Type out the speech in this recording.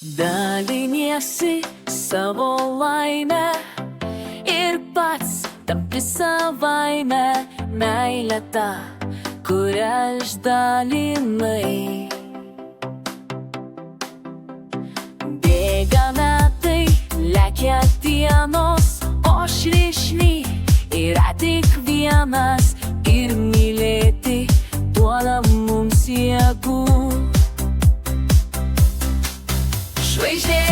Daliniesi savo laime ir pats tampi savaime, meilė ta, kurią išdalinai. Bėga metai, lekia dienos, o šrišny yra tik vienas ir mylėti duoda mums jėgų. Žvaigždė